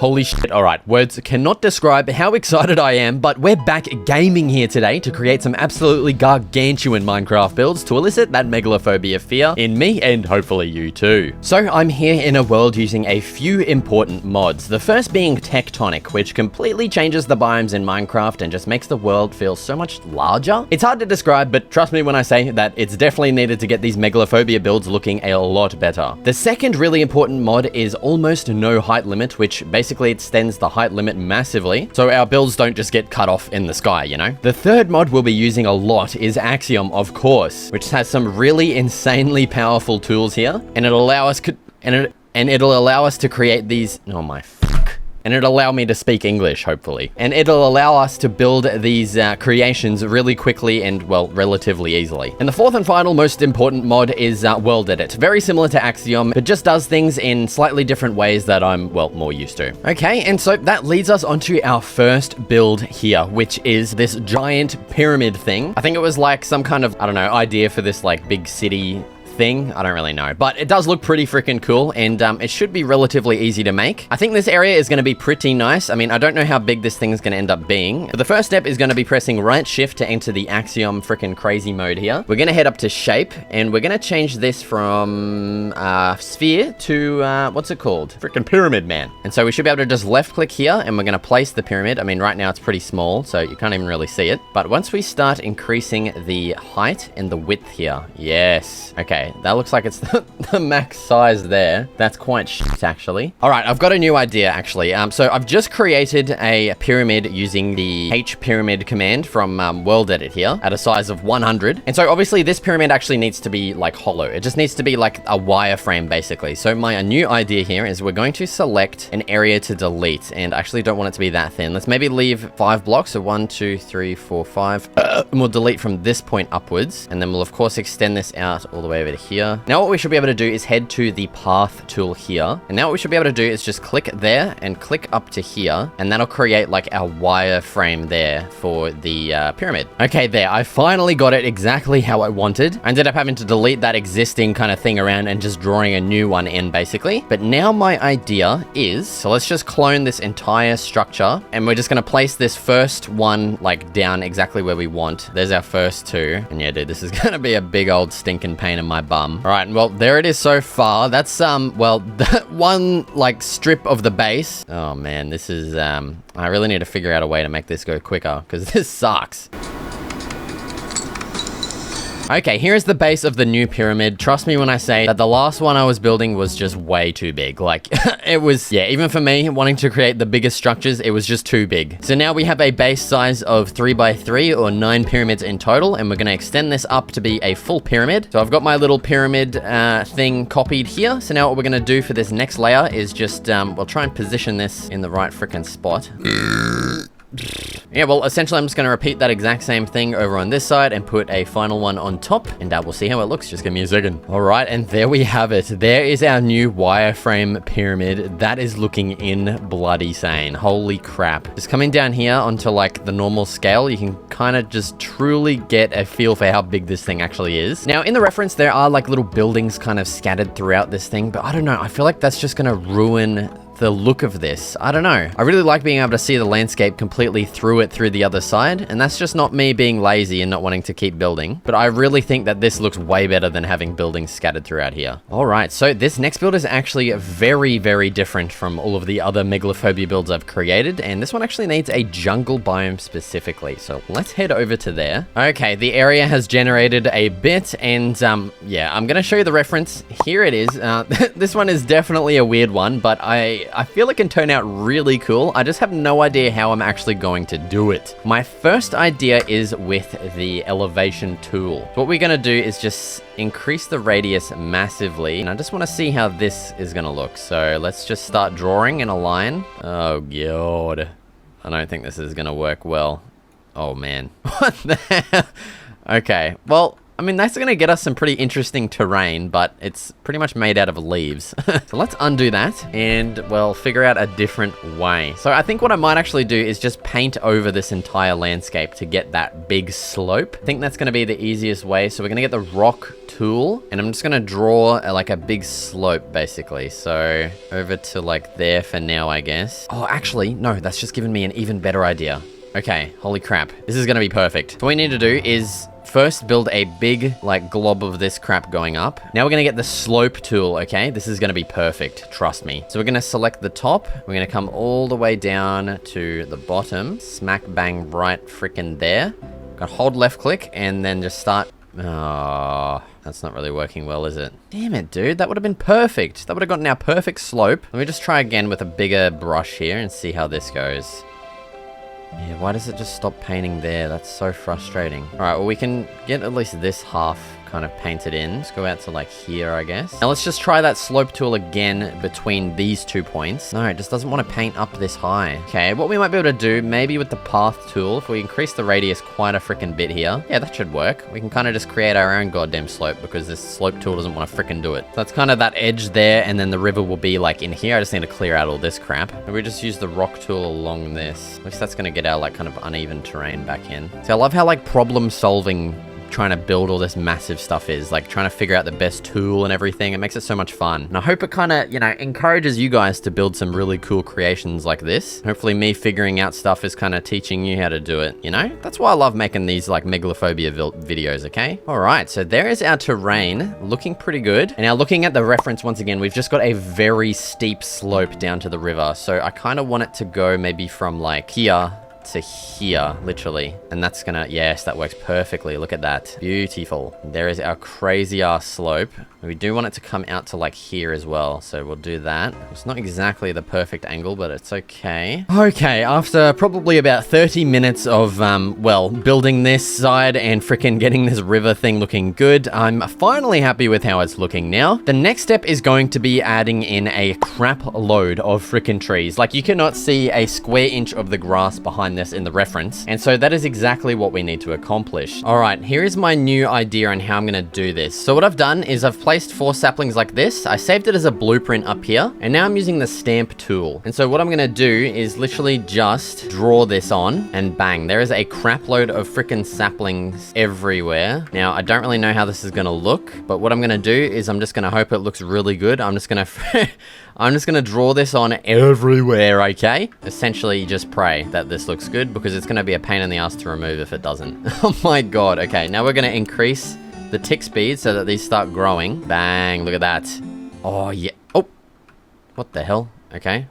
Holy shit, alright, words cannot describe how excited I am, but we're back gaming here today to create some absolutely gargantuan Minecraft builds to elicit that megalophobia fear in me and hopefully you too. So I'm here in a world using a few important mods, the first being tectonic, which completely changes the biomes in Minecraft and just makes the world feel so much larger. It's hard to describe, but trust me when I say that it's definitely needed to get these megalophobia builds looking a lot better. The second really important mod is almost no height limit, which basically extends the height limit massively, so our builds don't just get cut off in the sky, you know? The third mod we'll be using a lot is Axiom, of course, which has some really insanely powerful tools here, and it'll allow us to create these, oh my fuck. And it'll allow me to speak English, hopefully. And it'll allow us to build these creations really quickly and, well, relatively easily. And the fourth and final most important mod is World Edit. Very similar to Axiom, but just does things in slightly different ways that I'm, well, more used to. Okay, and so that leads us onto our first build here, which is this giant pyramid thing. I think it was like some kind of, I don't know, idea for this like big city thing. I don't really know, but it does look pretty freaking cool, and it should be relatively easy to make. I think this area is going to be pretty nice. I mean, I don't know how big this thing is going to end up being, but the first step is going to be pressing right shift to enter the Axiom freaking crazy mode here. We're going to head up to shape, and we're going to change this from sphere to what's it called? Freaking pyramid, man. And so we should be able to just left click here, and we're going to place the pyramid. I mean, right now it's pretty small, so you can't even really see it, but once we start increasing the height and the width here, yes, okay, that looks like it's the max size there. That's quite shit, actually. All right, I've got a new idea, actually. So I've just created a pyramid using the H pyramid command from World Edit here at a size of 100. And so obviously this pyramid actually needs to be like hollow. It just needs to be like a wireframe, basically. So my new idea here is we're going to select an area to delete, and I actually don't want it to be that thin. Let's maybe leave 5 blocks. So 1, 2, 3, 4, 5. And we'll delete from this point upwards. And then we'll of course extend this out all the way over to here. Now what we should be able to do is head to the path tool here. And now what we should be able to do is just click there and click up to here. And that'll create like our wireframe there for the pyramid. Okay, there. I finally got it exactly how I wanted. I ended up having to delete that existing kind of thing around and just drawing a new one in basically. But now my idea is, so let's just clone this entire structure. And we're just going to place this first one like down exactly where we want. There's our first two. And yeah, dude, this is going to be a big old stinking pain in my bum. All right, well, there it is so far. That's, well, that one, like, strip of the base. Oh, man, this is, I really need to figure out a way to make this go quicker, because this sucks. Okay, here's the base of the new pyramid. Trust me when I say that the last one I was building was just way too big. Like, it was, yeah, even for me, wanting to create the biggest structures, it was just too big. So now we have a base size of 3 by 3 or 9 pyramids in total, and we're going to extend this up to be a full pyramid. So I've got my little pyramid thing copied here. So now what we're going to do for this next layer is just, we'll try and position this in the right freaking spot. Yeah, well, essentially, I'm just going to repeat that exact same thing over on this side and put a final one on top, and we'll see how it looks. Just give me a second. All right, and there we have it. There is our new wireframe pyramid. That is looking in bloody sane. Holy crap. Just coming down here onto, like, the normal scale, you can kind of just truly get a feel for how big this thing actually is. Now, in the reference, there are, like, little buildings kind of scattered throughout this thing, but I don't know. I feel like that's just going to ruin the look of this. I don't know. I really like being able to see the landscape completely through the other side, and that's just not me being lazy and not wanting to keep building, but I really think that this looks way better than having buildings scattered throughout here. All right, so this next build is actually very, very different from all of the other megalophobia builds I've created, and this one actually needs a jungle biome specifically, so let's head over to there. Okay, the area has generated a bit, and yeah, I'm gonna show you the reference. Here it is. This one is definitely a weird one, but I feel it can turn out really cool. I just have no idea how I'm actually going to do it. My first idea is with the elevation tool. What we're going to do is just increase the radius massively. And I just want to see how this is going to look. So let's just start drawing in a line. Oh, God. I don't think this is going to work well. Oh, man. What the hell? Okay, well, I mean, that's gonna get us some pretty interesting terrain, but it's pretty much made out of leaves. So let's undo that and, well, figure out a different way. So I think what I might actually do is just paint over this entire landscape to get that big slope. I think that's gonna be the easiest way. So we're gonna get the rock tool and I'm just gonna draw like a big slope basically. So over to like there for now, I guess. Oh, actually, no, that's just given me an even better idea. Okay, holy crap. This is gonna be perfect. So what we need to do is first build a big like glob of this crap going up. Now we're gonna get the slope tool, okay? This is gonna be perfect, trust me. So we're gonna select the top. We're gonna come all the way down to the bottom. Smack bang right frickin' there. Gonna hold left click and then just start. Oh, that's not really working well, is it? Damn it, dude. That would have been perfect. That would have gotten our perfect slope. Let me just try again with a bigger brush here and see how this goes. Yeah, why does it just stop painting there? That's so frustrating. All right, well, we can get at least this half kind of painted in. Let's go out to like here, I guess. Now let's just try that slope tool again between these 2 points. No, it just doesn't want to paint up this high. Okay, what we might be able to do, maybe with the path tool, if we increase the radius quite a freaking bit here, yeah, that should work. We can kind of just create our own goddamn slope because this slope tool doesn't want to freaking do it. So that's kind of that edge there, and then the river will be like in here. I just need to clear out all this crap. And we just use the rock tool along this. At least that's going to get our like kind of uneven terrain back in. So I love how like problem solving trying to build all this massive stuff is, like trying to figure out the best tool and everything. It makes it so much fun. And I hope it kind of, you know, encourages you guys to build some really cool creations like this. Hopefully me figuring out stuff is kind of teaching you how to do it, you know? That's why I love making these like Megalophobia videos, okay? All right, so there is our terrain looking pretty good. And now looking at the reference once again, we've just got a very steep slope down to the river. So I kind of want it to go maybe from like here to here, literally. And that's gonna, yes, that works perfectly. Look at that. Beautiful. There is our crazy ass slope. We do want it to come out to like here as well. So we'll do that. It's not exactly the perfect angle, but it's okay. Okay, after probably about 30 minutes of, well, building this side and freaking getting this river thing looking good, I'm finally happy with how it's looking now. The next step is going to be adding in a crap load of freaking trees. Like, you cannot see a square inch of the grass behind this in the reference, and so that is exactly what we need to accomplish. All right, here is my new idea on how I'm gonna do this. So what I've done is I've placed 4 saplings like this. I saved it as a blueprint up here, and now I'm using the stamp tool. And so what I'm gonna do is literally just draw this on, and bang, there is a crap load of freaking saplings everywhere. Now, I don't really know how this is gonna look, but what I'm gonna do is I'm just gonna hope it looks really good. I'm just gonna I'm just gonna draw this on everywhere, okay? Essentially, just pray that this looks good, because it's gonna be a pain in the ass to remove if it doesn't. Oh my god. Okay, now we're gonna increase the tick speed so that these start growing. Bang, look at that. Oh yeah. Oh, what the hell? Okay,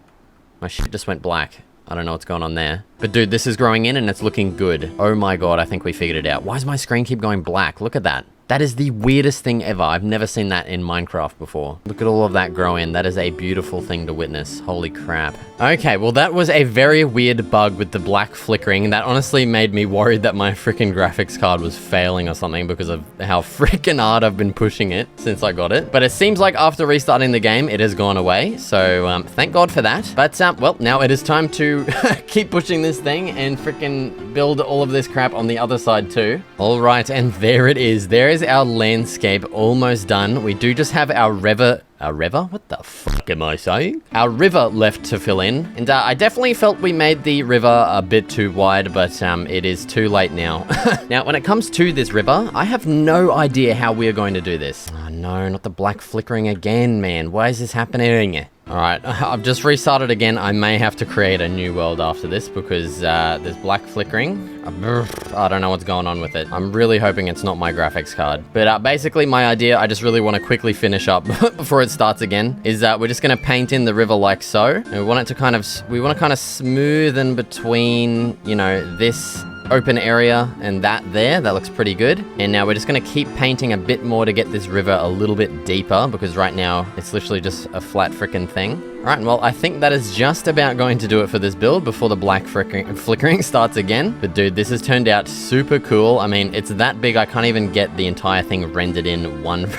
my shit just went black. I don't know what's going on there. But dude, this is growing in and it's looking good. Oh my god, I think we figured it out. Why does my screen keep going black? Look at that. That is the weirdest thing ever. I've never seen that in Minecraft before. Look at all of that grow in. That is a beautiful thing to witness. Holy crap. Okay, well that was a very weird bug with the black flickering. That honestly made me worried that my freaking graphics card was failing or something because of how freaking hard I've been pushing it since I got it. But it seems like after restarting the game, it has gone away. So thank God for that. But well, now it is time to keep pushing this thing and freaking build all of this crap on the other side too. All right, and there it is. There is our landscape almost done. We do just have our river. Our river? What the fuck am I saying? Our river left to fill in. And I definitely felt we made the river a bit too wide, but it is too late now. Now, when it comes to this river, I have no idea how we are going to do this. Oh no, not the black flickering again, man. Why is this happening? Alright, I've just restarted again. I may have to create a new world after this because there's black flickering. I don't know what's going on with it. I'm really hoping it's not my graphics card. But basically my idea, I just really want to quickly finish up before it starts again, is that we're just going to paint in the river like so. And we want it to kind of smoothen between, you know, this open area and that there. That looks pretty good. And now we're just going to keep painting a bit more to get this river a little bit deeper, because right now it's literally just a flat frickin' thing. Alright, well, I think that is just about going to do it for this build before the black flickering starts again. But dude, this has turned out super cool. I mean, it's that big I can't even get the entire thing rendered in one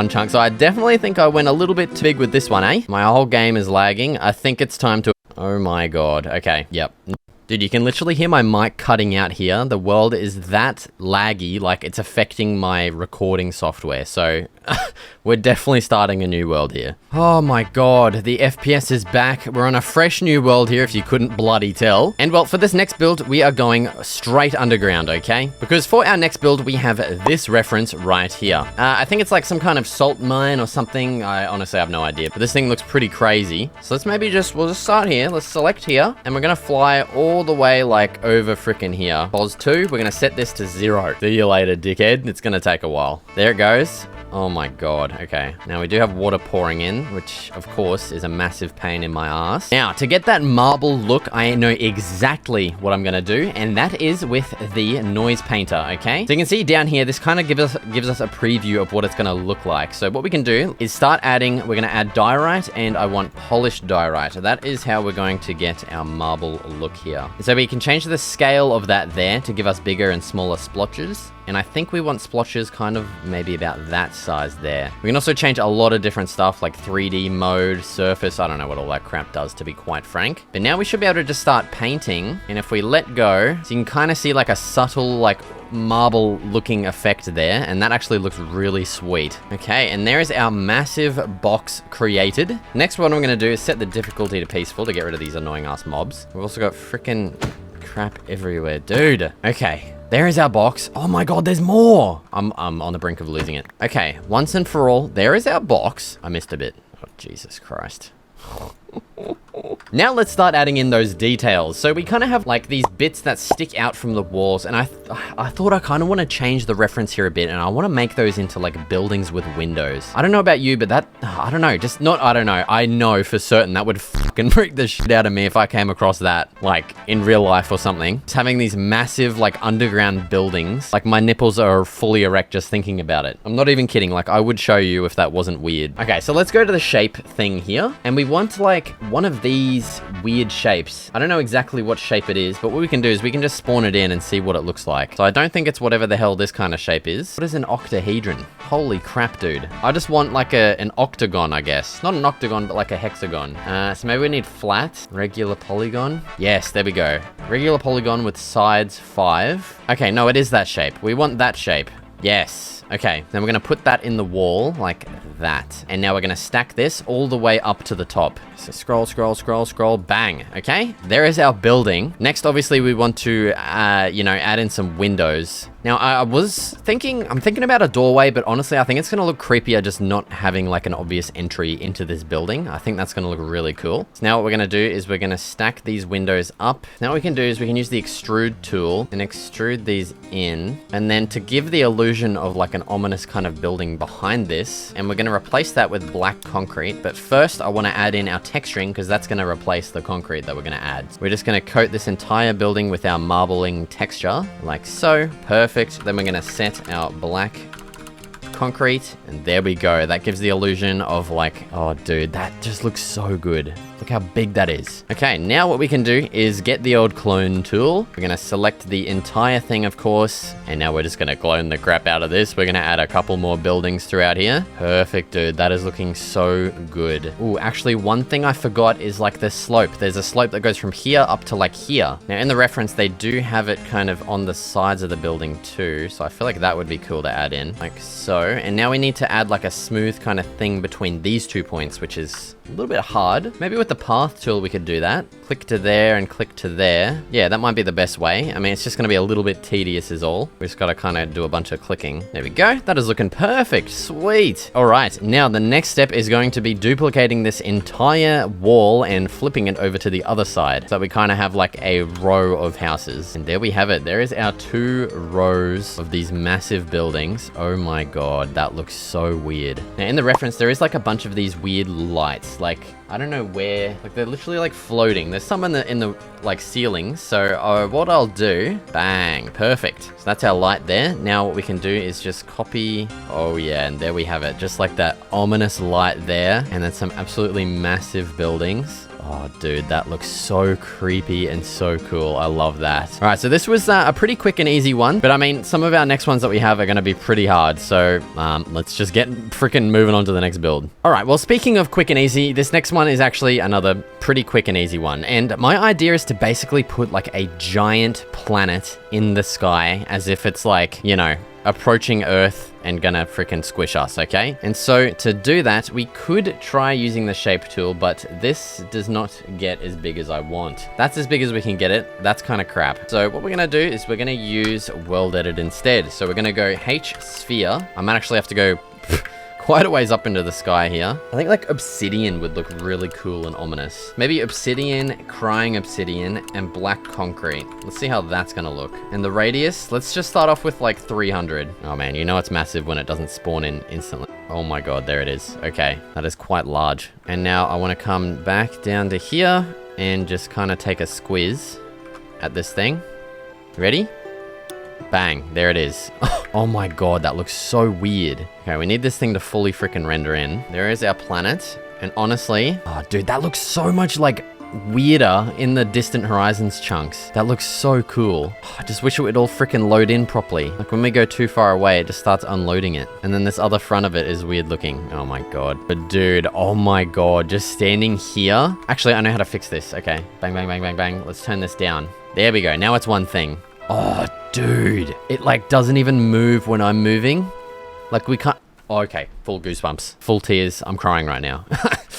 chunk. So I definitely think I went a little bit too big with this one, eh? My whole game is lagging. I think it's time to... Oh my god. Okay, yep. Dude, you can literally hear my mic cutting out here. The world is that laggy, like it's affecting my recording software. So we're definitely starting a new world here. Oh my god, the FPS is back. We're on a fresh new world here, if you couldn't bloody tell. And well, for this next build, we are going straight underground, okay? Because for our next build, we have this reference right here. I think it's like some kind of salt mine or something. I honestly have no idea, but this thing looks pretty crazy. So let's maybe we'll just start here. Let's select here, and we're gonna fly all the way like over frickin' here. Pause 2, we're gonna set this to 0. See you later, dickhead. It's gonna take a while. There it goes. Oh my god, okay. Now we do have water pouring in, which of course is a massive pain in my ass. Now, to get that marble look, I know exactly what I'm gonna do, and that is with the noise painter, okay? So you can see down here, this kind of gives us a preview of what it's gonna look like. So what we can do is start adding, we're gonna add diorite, and I want polished diorite. That is how we're going to get our marble look here. So we can change the scale of that there to give us bigger and smaller splotches. And I think we want splotches kind of maybe about that size there. We can also change a lot of different stuff like 3D mode, surface. I don't know what all that crap does, to be quite frank. But now we should be able to just start painting. And if we let go, so you can kind of see like a subtle like marble looking effect there. And that actually looks really sweet. Okay, and there is our massive box created. Next, what I'm going to do is set the difficulty to peaceful to get rid of these annoying ass mobs. We've also got freaking crap everywhere. Dude. Okay. There is our box. Oh my god, there's more. I'm on the brink of losing it. Okay, once and for all, there is our box. I missed a bit. Oh, Jesus Christ. Now let's start adding in those details. So we kind of have like these bits that stick out from the walls, and I thought I kind of want to change the reference here a bit, and I want to make those into like buildings with windows. I don't know about you, but that, I don't know, just not, I don't know. I know for certain that would fucking freak the shit out of me if I came across that, like in real life or something. Just having these massive like underground buildings, like my nipples are fully erect just thinking about it. I'm not even kidding, like I would show you if that wasn't weird. Okay, so let's go to the shape thing here, and we want like one of these weird shapes. I don't know exactly what shape it is, but what we can do is we can just spawn it in and see what it looks like. So I don't think it's whatever the hell this kind of shape is. What is an octahedron? Holy crap, dude. I just want like an octagon, I guess. Not an octagon, but like a hexagon. So maybe we need flat, regular polygon. Yes, there we go. Regular polygon with sides 5. Okay, no, it is that shape. We want that shape. Yes. Okay, then we're going to put that in the wall like that. And now we're going to stack this all the way up to the top. So scroll, scroll, scroll, scroll, bang. Okay, there is our building. Next, obviously, we want to, you know, add in some windows. Now, I'm thinking about a doorway, but honestly, I think it's going to look creepier just not having like an obvious entry into this building. I think that's going to look really cool. So now what we're going to do is we're going to stack these windows up. Now what we can do is we can use the extrude tool and extrude these in. And then to give the illusion of like an ominous kind of building behind this, and we're going to replace that with black concrete. But first, I want to add in our texturing because that's going to replace the concrete that we're going to add. We're just going to coat this entire building with our marbling texture like so. Perfect. Then we're going to set our black concrete, and there we go. That gives the illusion of like, oh dude, that just looks so good. Look how big that is. Okay, now what we can do is get the old clone tool. We're gonna select the entire thing, of course, and now we're just gonna clone the crap out of this. We're gonna add a couple more buildings throughout here. Perfect, dude. That is looking so good. Ooh, actually, one thing I forgot is like the slope. There's a slope that goes from here up to like here. Now, in the reference, they do have it kind of on the sides of the building too, so I feel like that would be cool to add in, like so. And now we need to add like a smooth kind of thing between these 2 points, which is a little bit hard. Maybe with the path tool we could do that. Click to there and click to there. Yeah, that might be the best way. I mean, it's just going to be a little bit tedious is all. We just got to kind of do a bunch of clicking. There we go. That is looking perfect. Sweet. All right. Now the next step is going to be duplicating this entire wall and flipping it over to the other side. So we kind of have like a row of houses. And there we have it. There is our 2 rows of these massive buildings. Oh my God. That looks so weird. Now in the reference, there is like a bunch of these weird lights. Like, I don't know where, like they're literally like floating. There's some in the like ceilings. So what I'll do, bang, perfect. So that's our light there. Now what we can do is just copy. Oh yeah, and there we have it. Just like that ominous light there. And then some absolutely massive buildings. Oh, dude, that looks so creepy and so cool. I love that. All right, so this was a pretty quick and easy one, but I mean, some of our next ones that we have are going to be pretty hard. So let's just get freaking moving on to the next build. All right, well, speaking of quick and easy, this next one is actually another pretty quick and easy one. And my idea is to basically put like a giant planet in the sky as if it's like, you know, approaching Earth and gonna freaking squish us, okay? And so to do that, we could try using the shape tool, but this does not get as big as I want. That's as big as we can get it. That's kind of crap. So what we're gonna do is we're gonna use world edit instead. So we're gonna go H sphere. I might actually have to go quite a ways up into the sky here. I think like obsidian would look really cool and ominous. Maybe obsidian, crying obsidian, and black concrete. Let's see how that's gonna look. And the radius, let's just start off with like 300. Oh man, you know it's massive when it doesn't spawn in instantly. Oh my god, there it is. Okay, that is quite large. And now I wanna come back down to here and just kind of take a squiz at this thing. Ready? Bang, there it is. Oh my god, that looks so weird. Okay, we need this thing to fully freaking render in. There is our planet. And honestly, oh dude, that looks so much like weirder in the distant horizons chunks. That looks so cool. I just wish it would all freaking load in properly. Like when we go too far away, it just starts unloading it. And then this other front of it is weird looking. Oh my god. But dude, oh my god, just standing here. Actually, I know how to fix this. Okay, bang, bang, bang, bang, bang. Let's turn this down. There we go. Now it's one thing. Oh, dude. It like doesn't even move when I'm moving. Like we can't. Oh, okay, full goosebumps, full tears. I'm crying right now.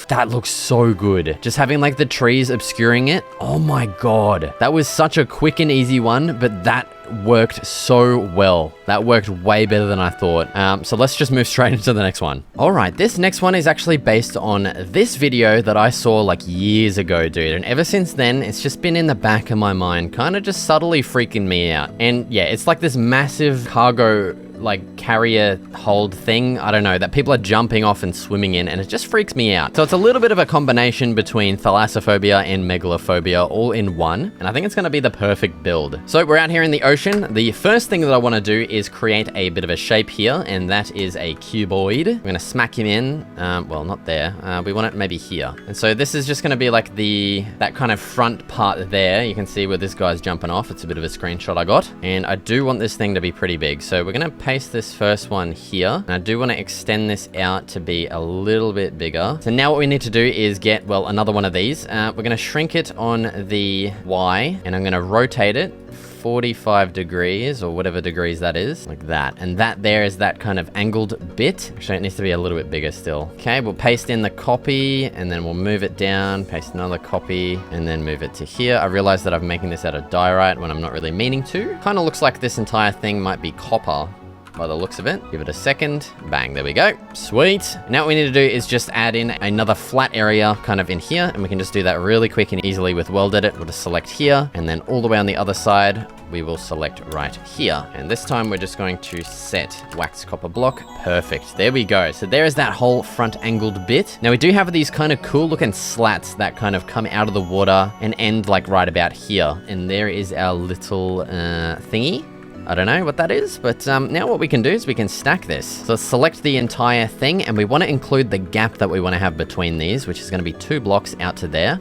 That looks so good. Just having like the trees obscuring it. Oh my god. That was such a quick and easy one, but that worked so well. That worked way better than I thought. So let's just move straight into the next one. All right, this next one is actually based on this video that I saw like years ago, dude. And ever since then, it's just been in the back of my mind, kind of just subtly freaking me out. And yeah, it's like this massive cargo like carrier hold thing, I don't know, that people are jumping off and swimming in, and it just freaks me out. So it's a little bit of a combination between thalassophobia and megalophobia all in one, and I think it's gonna be the perfect build. So we're out here in the ocean. The first thing that I wanna do is create a bit of a shape here, and that is a cuboid. We're gonna smack him in, well, not there. We want it maybe here. And so this is just gonna be like that kind of front part there. You can see where this guy's jumping off. It's a bit of a screenshot I got. And I do want this thing to be pretty big. So we're gonna paste this first one here. And I do want to extend this out to be a little bit bigger. So now what we need to do is get, well, another one of these. We're going to shrink it on the Y, and I'm going to rotate it 45 degrees or whatever degrees that is, like that. And that there is that kind of angled bit. Actually, it needs to be a little bit bigger still. Okay, we'll paste in the copy, and then we'll move it down, paste another copy, and then move it to here. I realized that I'm making this out of diorite when I'm not really meaning to. Kind of looks like this entire thing might be copper by the looks of it. Give it a second. Bang, there we go. Sweet. Now what we need to do is just add in another flat area kind of in here, and we can just do that really quick and easily with world edit. We'll just select here, and then all the way on the other side, we will select right here. And this time we're just going to set wax copper block. Perfect. There we go. So there is that whole front angled bit. Now we do have these kind of cool looking slats that kind of come out of the water and end like right about here. And there is our little thingy. I don't know what that is, but now what we can do is we can stack this. So select the entire thing, and we want to include the gap that we want to have between these, which is going to be 2 blocks out to there.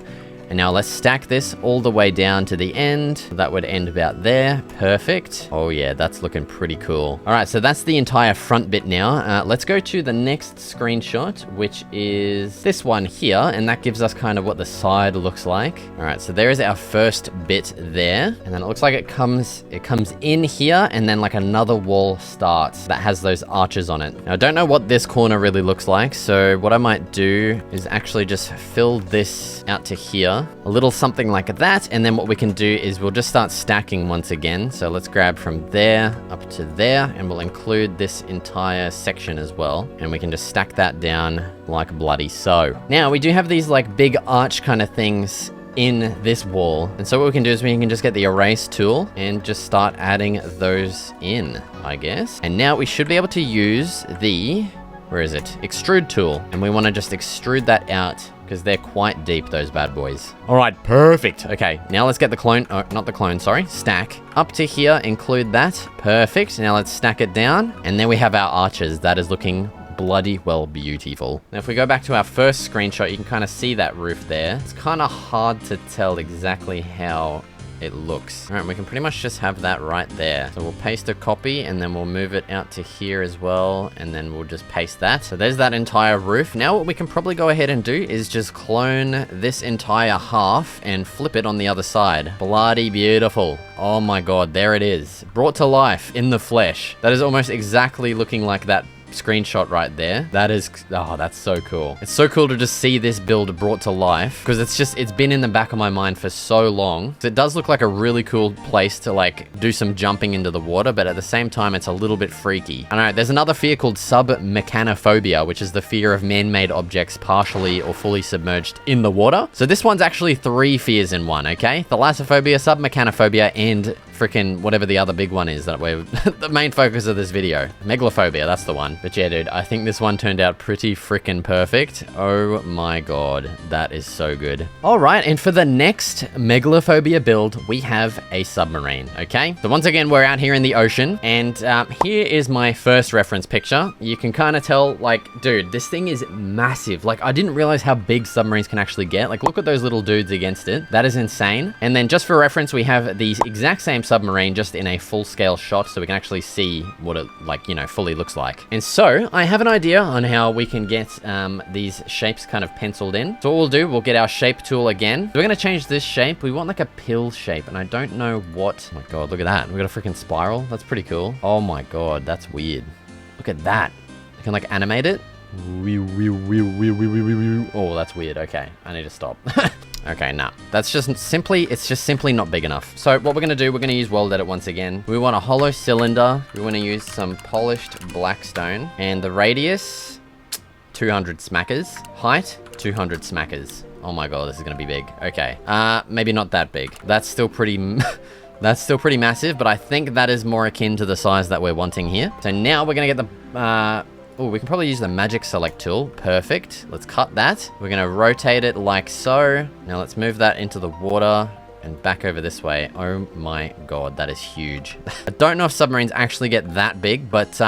And now let's stack this all the way down to the end. That would end about there. Perfect. Oh yeah, that's looking pretty cool. All right, so that's the entire front bit now. Let's go to the next screenshot, which is this one here. And that gives us kind of what the side looks like. All right, so there is our first bit there. And then it looks like it comes in here, and then like another wall starts that has those arches on it. Now, I don't know what this corner really looks like. So what I might do is actually just fill this out to here. A little something like that, and then what we can do is we'll just start stacking once again. So let's grab from there up to there, and we'll include this entire section as well, and we can just stack that down like bloody so. Now we do have these like big arch kind of things in this wall, and so what we can do is we can just get the erase tool and just start adding those in, I guess. And now we should be able to use the, where is it? Extrude tool, and we want to just extrude that out because they're quite deep, those bad boys. All right, perfect. Okay, now let's get the clone, not the clone, sorry, stack. Up to here, include that. Perfect. Now let's stack it down, and then we have our arches. That is looking bloody well beautiful. Now, if we go back to our first screenshot, you can kind of see that roof there. It's kind of hard to tell exactly how it looks. All right, we can pretty much just have that right there. So we'll paste a copy and then we'll move it out to here as well. And then we'll just paste that. So there's that entire roof. Now what we can probably go ahead and do is just clone this entire half and flip it on the other side. Bloody beautiful. Oh my God, there it is. Brought to life in the flesh. That is almost exactly looking like that screenshot right there. That is, oh, that's so cool. It's so cool to just see this build brought to life because it's been in the back of my mind for so long. So it does look like a really cool place to like do some jumping into the water, but at the same time, it's a little bit freaky. All right, there's another fear called submechanophobia, which is the fear of man-made objects partially or fully submerged in the water. So this one's actually 3 fears in one, okay? Thalassophobia, submechanophobia, and freaking whatever the other big one is that we're the main focus of this video. Megalophobia, that's the one. But yeah, dude, I think this one turned out pretty freaking perfect. Oh my God, that is so good. All right, and for the next Megalophobia build, we have a submarine, okay? So once again, we're out here in the ocean, and here is my first reference picture. You can kind of tell, like, dude, this thing is massive. Like, I didn't realize how big submarines can actually get. Like, look at those little dudes against it. That is insane. And then just for reference, we have the exact same submarine just in a full-scale shot so we can actually see what it, like, you know, fully looks like. And so I have an idea on how we can get these shapes kind of penciled in. So what we'll do, we'll get our shape tool again. So we're going to change this shape. We want like a pill shape, and I don't know what. Oh my God, look at that. We got a freaking spiral. That's pretty cool. Oh my God, that's weird. Look at that. I can like animate it. Oh, that's weird. Okay, I need to stop. Okay, nah. That's just simply, it's just simply not big enough. So what we're going to do, we're going to use World Edit once again. We want a hollow cylinder. We want to use some polished black stone. And the radius, 200 smackers. Height, 200 smackers. Oh my God, this is going to be big. Okay. Maybe not that big. That's still pretty... That's still pretty massive, but I think that is more akin to the size that we're wanting here. So now we're going to get the... oh, we can probably use the magic select tool. Perfect. Let's cut that. We're going to rotate it like so. Now let's move that into the water and back over this way. Oh my God, that is huge. I don't know if submarines actually get that big, but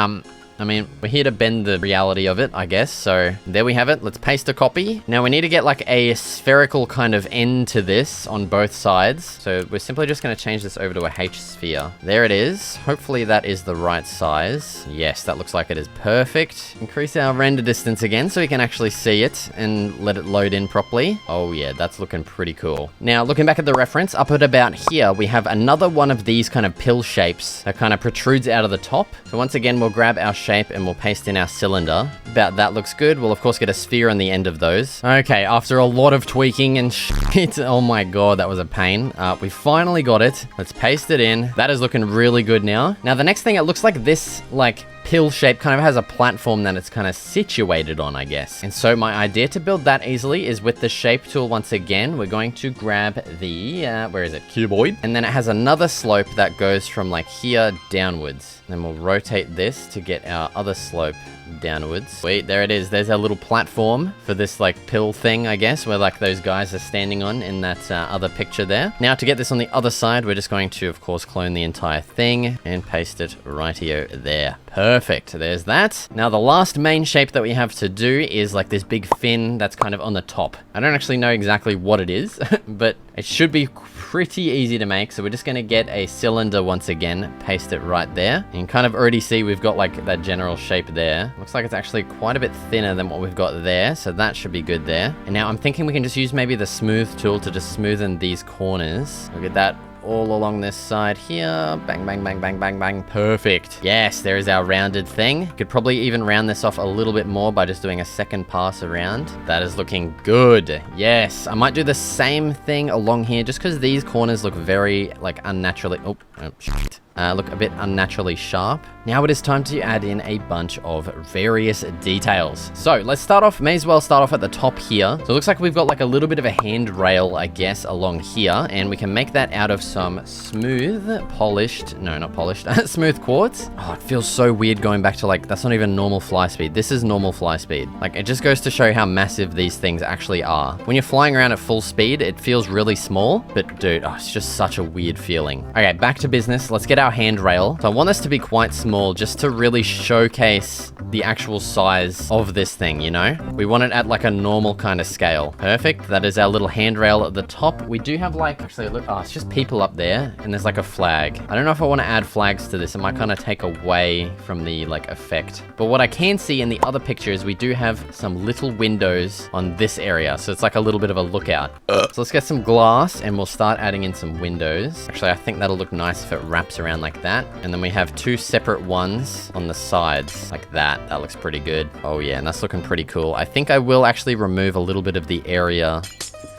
I mean, we're here to bend the reality of it, I guess. So there we have it. Let's paste a copy. Now we need to get like a spherical kind of end to this on both sides. So we're simply just going to change this over to a H sphere. There it is. Hopefully that is the right size. Yes, that looks like it is perfect. Increase our render distance again so we can actually see it and let it load in properly. Oh yeah, that's looking pretty cool. Now looking back at the reference, up at about here, we have another one of these kind of pill shapes that kind of protrudes out of the top. So once again, we'll grab our shape and we'll paste in our cylinder. About that looks good. We'll of course get a sphere on the end of those. Okay, after a lot of tweaking and shit, oh my God, that was a pain. We finally got it. Let's paste it in. That is looking really good now. Now the next thing, it looks like this like pill shape kind of has a platform that it's kind of situated on, I guess. And so my idea to build that easily is with the shape tool once again. We're going to grab the, where is it? Cuboid. And then it has another slope that goes from like here downwards. Then we'll rotate this to get our other slope downwards. Wait, there it is. There's a little platform for this like pill thing, I guess, where like those guys are standing on in that other picture there. Now to get this on the other side, we're just going to, of course, clone the entire thing and paste it rightio there. Perfect. There's that. Now the last main shape that we have to do is like this big fin that's kind of on the top. I don't actually know exactly what it is, but it should be pretty easy to make. So we're just going to get a cylinder once again, paste it right there. You can kind of already see we've got like that general shape there. Looks like it's actually quite a bit thinner than what we've got there. So that should be good there. And now I'm thinking we can just use maybe the smooth tool to just smoothen these corners. Look at that. All along this side here. Bang, bang, bang, bang, bang, bang. Perfect. Yes, there is our rounded thing. Could probably even round this off a little bit more by just doing a second pass around. That is looking good. Yes, I might do the same thing along here just because these corners look very like unnaturally... Oh, shit. Look a bit unnaturally sharp. Now it is time to add in a bunch of various details. So let's start off, may as well start off at the top here. So it looks like we've got like a little bit of a handrail, I guess, along here. And we can make that out of some smooth, polished, no, not polished, smooth quartz. Oh, it feels so weird going back to like, that's not even normal fly speed. This is normal fly speed. Like it just goes to show how massive these things actually are. When you're flying around at full speed, it feels really small, but dude, oh, it's just such a weird feeling. Okay, back to business. Let's get our our handrail. So I want this to be quite small just to really showcase the actual size of this thing, you know? We want it at like a normal kind of scale. Perfect. That is our little handrail at the top. We do have like, actually look, oh, it's just people up there and there's like a flag. I don't know if I want to add flags to this. It might kind of take away from the like effect. But what I can see in the other pictures, we do have some little windows on this area. So it's like a little bit of a lookout. So let's get some glass and we'll start adding in some windows. Actually, I think that'll look nice if it wraps around like that. And then we have two separate ones on the sides like that. That looks pretty good. Oh yeah, and that's looking pretty cool. I think I will actually remove a little bit of the area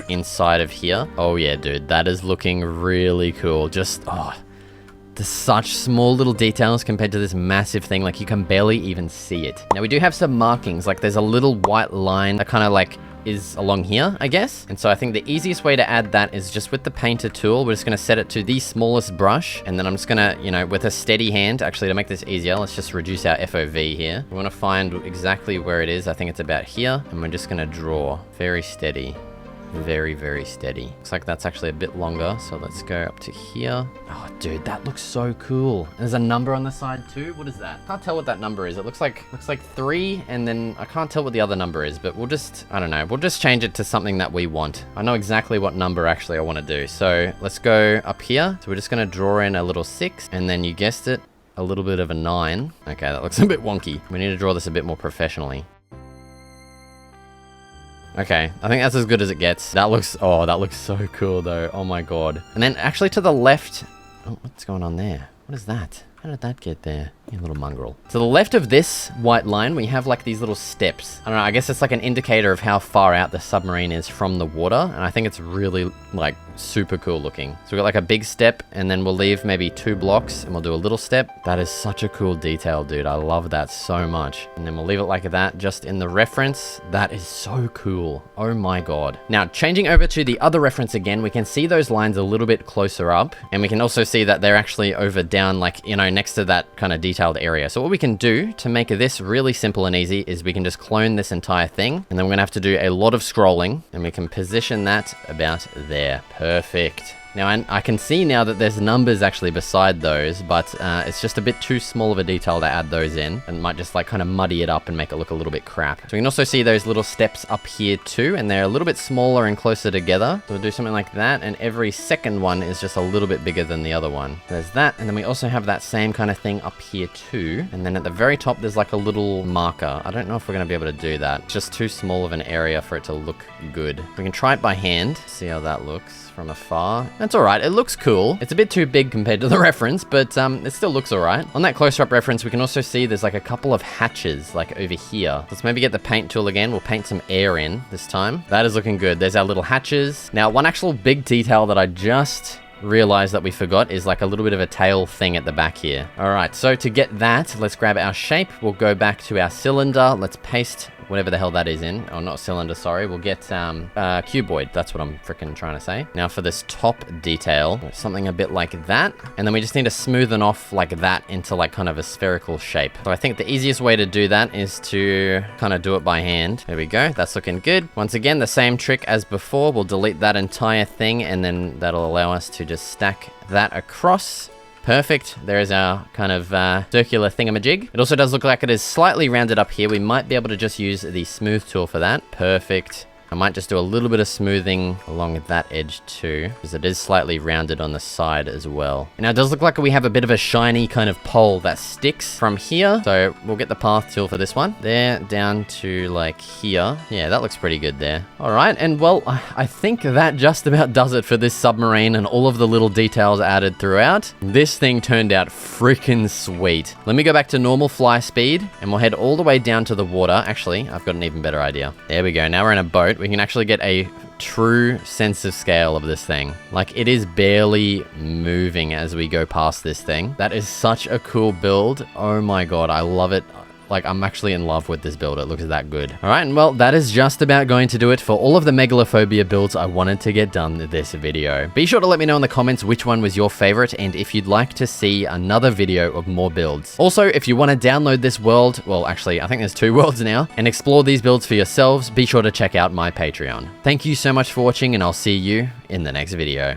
inside of here. Oh yeah, dude, that is looking really cool. Just, oh, there's such small little details compared to this massive thing. Like you can barely even see it. Now we do have some markings. Like there's a little white line that kind of like is along here, I guess. And so I think the easiest way to add that is just with the painter tool. We're just going to set it to the smallest brush. And then I'm just going to, you know, with a steady hand, actually to make this easier, let's just reduce our FOV here. We want to find exactly where it is. I think it's about here. And we're just going to draw very steady. Very, very steady. Looks like that's actually a bit longer. So let's go up to here. Oh, dude, that looks so cool. There's a number on the side too. What is that? Can't tell what that number is. It looks like 3, and then I can't tell what the other number is, but we'll just, I don't know. We'll just change it to something that we want. I know exactly what number actually I want to do. So let's go up here. So we're just going to draw in a little 6, and then you guessed it, a little bit of a 9. Okay, that looks a bit wonky. We need to draw this a bit more professionally. Okay, I think that's as good as it gets. That looks so cool though. Oh my god. And then actually to the left, oh, what's going on there? What is that? How did that get there? You little mongrel. To the left of this white line, we have like these little steps. I don't know, I guess it's like an indicator of how far out the submarine is from the water. And I think it's really like super cool looking. So we've got like a big step, and then we'll leave maybe 2 blocks and we'll do a little step. That is such a cool detail, dude. I love that so much. And then we'll leave it like that just in the reference. That is so cool. Oh my god. Now changing over to the other reference again, we can see those lines a little bit closer up, and we can also see that they're actually over down, like, you know, next to that kind of detailed area. So what we can do to make this really simple and easy is we can just clone this entire thing, and then we're gonna have to do a lot of scrolling, and we can position that about there. Perfect. Now, I can see now that there's numbers actually beside those, but it's just a bit too small of a detail to add those in, and might just like kind of muddy it up and make it look a little bit crap. So we can also see those little steps up here too, and they're a little bit smaller and closer together. So we'll do something like that, and every second one is just a little bit bigger than the other one. There's that, and then we also have that same kind of thing up here too. And then at the very top, there's like a little marker. I don't know if we're gonna be able to do that. It's just too small of an area for it to look good. We can try it by hand, see how that looks from afar. That's alright, it looks cool. It's a bit too big compared to the reference, but it still looks alright. On that closer up reference, we can also see there's like a couple of hatches like over here. Let's maybe get the paint tool again. We'll paint some air in this time. That is looking good. There's our little hatches. Now, one actual big detail that I just realized that we forgot is like a little bit of a tail thing at the back here. Alright, so to get that, let's grab our shape. We'll go back to our cylinder. Let's paste whatever the hell that is in. Oh, not cylinder, sorry. We'll get cuboid. That's what I'm freaking trying to say. Now for this top detail, something a bit like that. And then we just need to smoothen off like that into like kind of a spherical shape. So I think the easiest way to do that is to kind of do it by hand. There we go. That's looking good. Once again, the same trick as before. We'll delete that entire thing, and then that'll allow us to just stack that across. Perfect. There is our kind of circular thingamajig. It also does look like it is slightly rounded up here. We might be able to just use the smooth tool for that. Perfect. I might just do a little bit of smoothing along that edge too, because it is slightly rounded on the side as well. Now it does look like we have a bit of a shiny kind of pole that sticks from here. So we'll get the path tool for this one. There, down to like here. Yeah, that looks pretty good there. All right, and well, I think that just about does it for this submarine and all of the little details added throughout. This thing turned out freaking sweet. Let me go back to normal fly speed, and we'll head all the way down to the water. Actually, I've got an even better idea. There we go. Now we're in a boat. We can actually get a true sense of scale of this thing. Like, it is barely moving as we go past this thing. That is such a cool build. Oh my god, I love it. Like, I'm actually in love with this build. It looks that good. All right, and well, that is just about going to do it for all of the Megalophobia builds I wanted to get done this video. Be sure to let me know in the comments which one was your favorite, and if you'd like to see another video of more builds. Also, if you want to download this world, well, actually, I think there's 2 worlds now, and explore these builds for yourselves, be sure to check out my Patreon. Thank you so much for watching, and I'll see you in the next video.